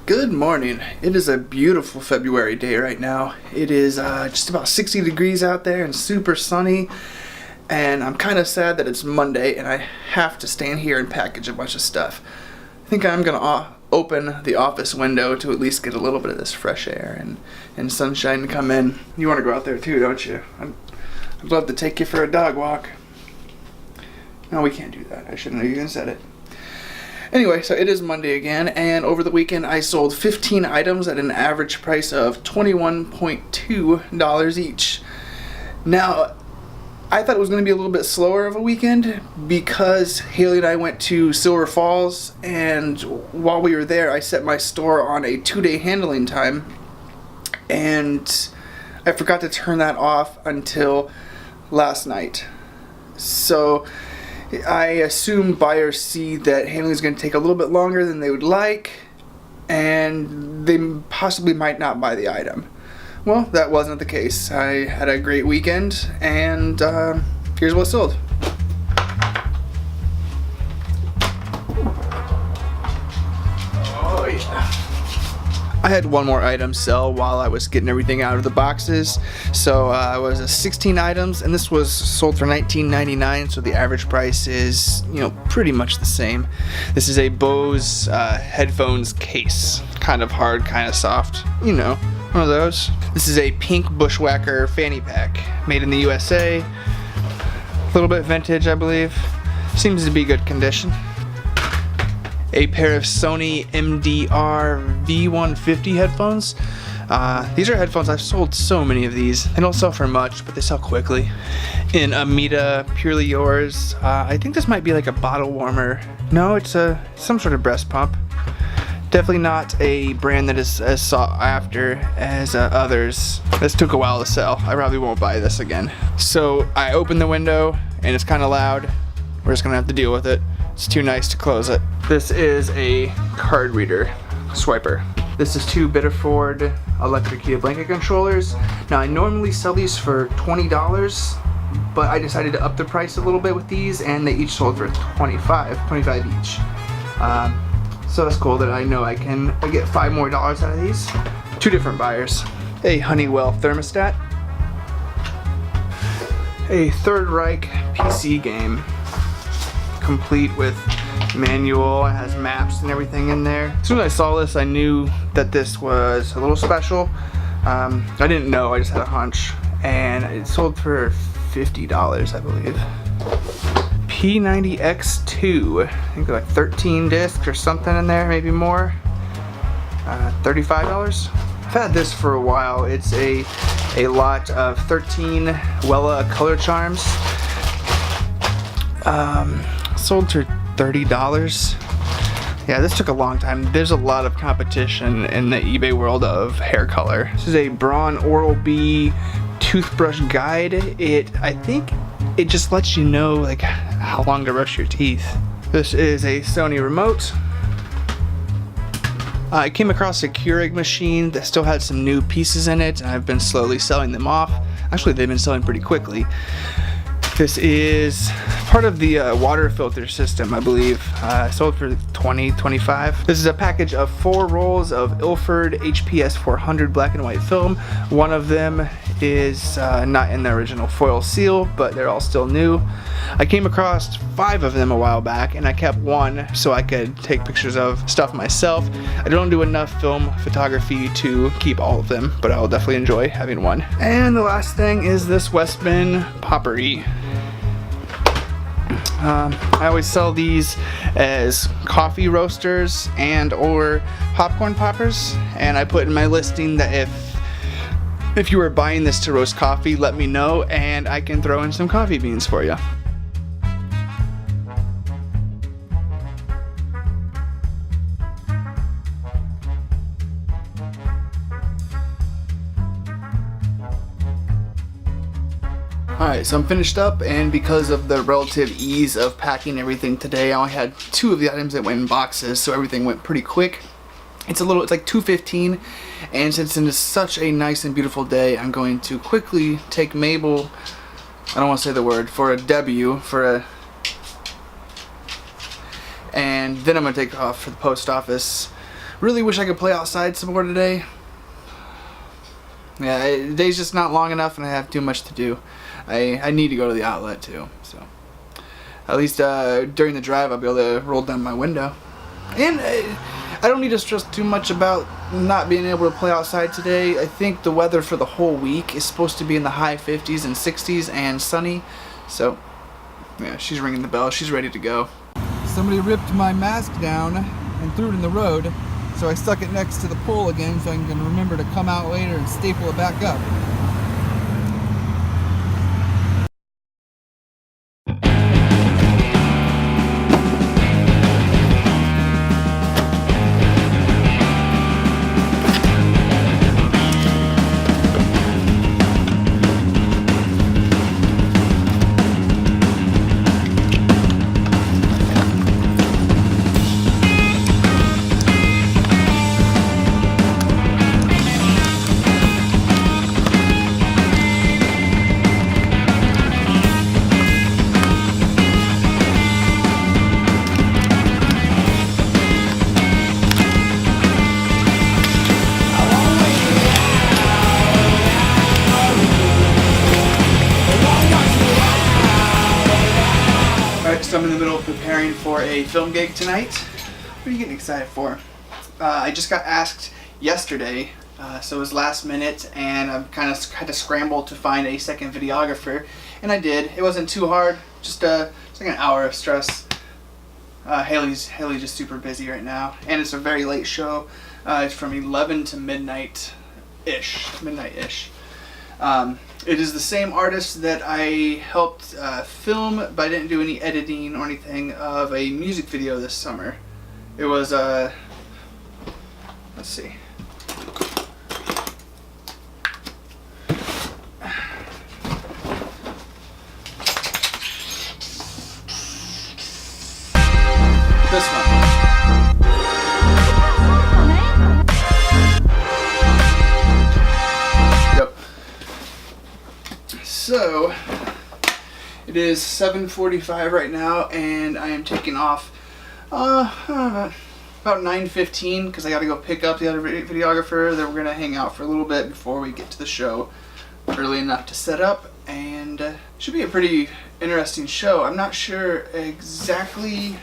Good morning. It is a beautiful February day right now. It is just about 60 degrees out there and super sunny, and I'm kind of sad that it's Monday and I have to stand here and package a bunch of stuff. I think I'm gonna open the office window to at least get a little bit of this fresh air and sunshine to come in. You want to go out there too, don't you? I'd love to take you for a dog walk. No, we can't do that. I shouldn't have even said it. Anyway, so it is Monday again, and over the weekend I sold 15 items at an average price of $21.2 each. Now, I thought it was going to be a little bit slower of a weekend because Haley and I went to Silver Falls, and while we were there I set my store on a 2-day handling time, and I forgot to turn that off until last night. So I assume buyers see that handling is going to take a little bit longer than they would like, and they possibly might not buy the item. Well, that wasn't the case. I had a great weekend, and here's what sold. Oh yeah. I had one more item sell while I was getting everything out of the boxes. So it was 16 items, and this was sold for $19.99, so the average price is, pretty much the same. This is a Bose headphones case. Kind of hard, kind of soft. One of those. This is a pink Bushwhacker fanny pack, made in the USA. A little bit vintage, I believe. Seems to be good condition. A pair of Sony MDR V150 headphones. These are headphones. I've sold so many of these. They don't sell for much, but they sell quickly. In Amita Purely Yours. I think this might be like a bottle warmer. No, it's some sort of breast pump. Definitely not a brand that is as sought after as others. This took a while to sell. I probably won't buy this again. So I opened the window and it's kind of loud. We're just gonna have to deal with it. It's too nice to close it. This is a card reader swiper. This is 2 Biddeford electric heated blanket controllers. Now I normally sell these for $20, but I decided to up the price a little bit with these, and they each sold for $25 each. So that's cool that I know I get $5 more out of these. 2 different buyers. A Honeywell thermostat. A Third Reich PC game, complete with manual. It has maps and everything in there. As soon as I saw this, I knew that this was a little special. I didn't know, I just had a hunch. And it sold for $50, I believe. P90X2, I think like 13 discs or something in there, maybe more. $35. I've had this for a while. It's a lot of 13 Wella color charms. Sold for $30. Yeah, this took a long time. There's a lot of competition in the eBay world of hair color. This is a Braun Oral-B toothbrush guide. I think it just lets you know like how long to brush your teeth. This is a Sony remote. I came across a Keurig machine that still had some new pieces in it, and I've been slowly selling them off. Actually, they've been selling pretty quickly. This is part of the water filter system, I believe. Sold for $20-25. This is a package of 4 rolls of Ilford HPS 400 black and white film. One of them is not in the original foil seal, but they're all still new. I came across 5 of them a while back, and I kept 1 so I could take pictures of stuff myself. I don't do enough film photography to keep all of them, but I'll definitely enjoy having 1. And the last thing is this Westman Poppery. I always sell these as coffee roasters and or popcorn poppers, and I put in my listing that if you were buying this to roast coffee, let me know and I can throw in some coffee beans for you. Alright, so I'm finished up, and because of the relative ease of packing everything today, I only had 2 of the items that went in boxes, so everything went pretty quick. It's like 2:15, and since it is such a nice and beautiful day, I'm going to quickly take Mabel, I don't want to say the word, for a W, and then I'm going to take off for the post office Really wish I could play outside some more today. Yeah, the day's just not long enough, and I have too much to do. I need to go to the outlet too, so at least during the drive I'll be able to roll down my window. And I don't need to stress too much about not being able to play outside today. I think the weather for the whole week is supposed to be in the high 50s and 60s and sunny. So yeah, she's ringing the bell. She's ready to go. Somebody ripped my mask down and threw it in the road, so I stuck it next to the pole again so I can remember to come out later and staple it back up. So I'm in the middle of preparing for a film gig tonight. What are you getting excited for? I just got asked yesterday, so it was last minute, and I've kind of had to scramble to find a second videographer, and I did. It wasn't too hard, just it's like an hour of stress. Haley's just super busy right now, and it's a very late show. It's from 11 to midnight-ish. It is the same artist that I helped film, but I didn't do any editing or anything of a music video this summer. It was, let's see. This one. So, it is 7:45 right now, and I am taking off about 9:15 because I got to go pick up the other videographer. Then we're going to hang out for a little bit before we get to the show, early enough to set up, and it should be a pretty interesting show. I'm not sure exactly,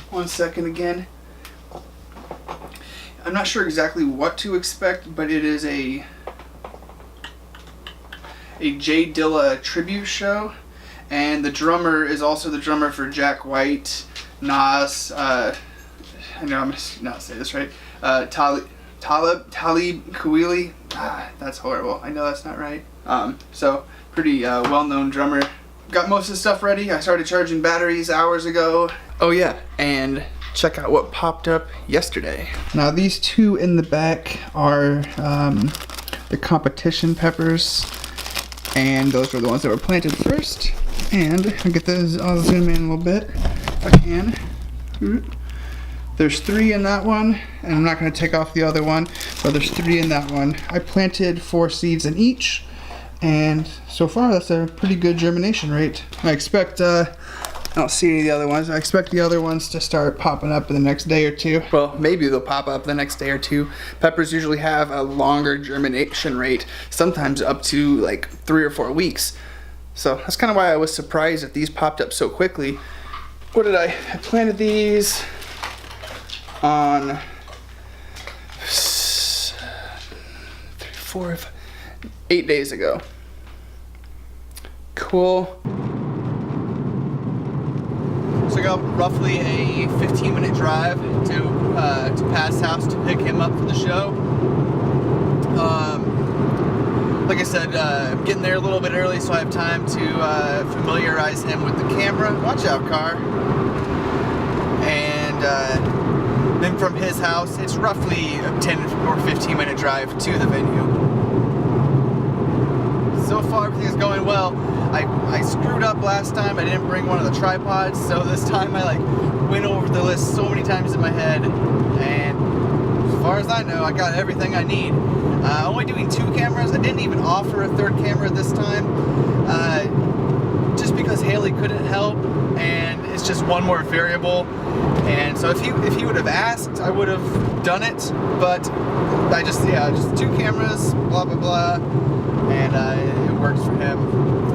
one second again. I'm not sure exactly what to expect, but it is a J Dilla tribute show, and the drummer is also the drummer for Jack White, Nas, I know I'm not say this right, Talib Kweli. That's horrible. I know that's not right. So pretty well-known drummer. Got most of the stuff ready. I started charging batteries hours ago. Oh yeah, and check out what popped up yesterday. Now these two in the back are the competition peppers. And those were the ones that were planted first. And I'll get those, I'll zoom in a little bit if I can. There's 3 in that one, and I'm not going to take off the other one, but there's 3 in that one. I planted 4 seeds in each, and so far that's a pretty good germination rate. I expect, I don't see any of the other ones. I expect the other ones to start popping up in the next day or two. Well, maybe they'll pop up the next day or two. Peppers usually have a longer germination rate, sometimes up to like 3 or 4 weeks. So that's kind of why I was surprised that these popped up so quickly. What did I planted these on 8 days ago. Cool. So I got roughly a 15-minute drive to Pat's house to pick him up for the show. Like I said, I'm getting there a little bit early so I have time to familiarize him with the camera. Watch out, car. And then from his house, it's roughly a 10 or 15-minute drive to the venue. So far, everything is going well. I screwed up last time. I didn't bring one of the tripods, so this time I went over the list so many times in my head, and as far as I know, I got everything I need. Only doing 2 cameras. I didn't even offer a 3rd camera this time, just because Haley couldn't help, and it's it's just one more variable. And so if he would have asked, I would have done it, but I just 2 cameras, blah blah blah, and it works for him.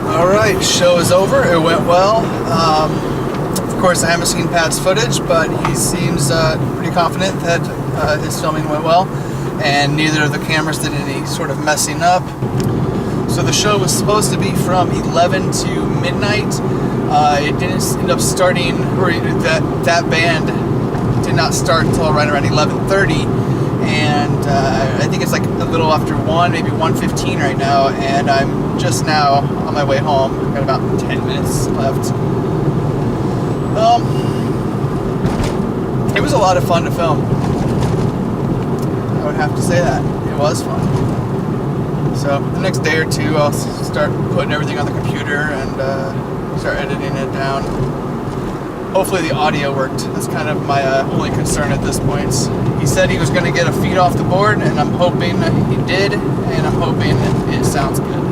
Alright, show is over. It went well. Of course, I haven't seen Pat's footage, but he seems pretty confident that his filming went well, and neither of the cameras did any sort of messing up. So the show was supposed to be from 11 to midnight. It didn't end up starting, or that band did not start until right around 11:30. And I think it's like a little after 1, maybe 1:15 right now, and I'm just now on my way home. I've got about 10 minutes left. It was a lot of fun to film. I would have to say that. It was fun. So the next day or two, I'll start putting everything on the computer and start editing it down. Hopefully the audio worked. That's kind of my only concern at this point. He said he was going to get a feed off the board, and I'm hoping he did, and I'm hoping it sounds good.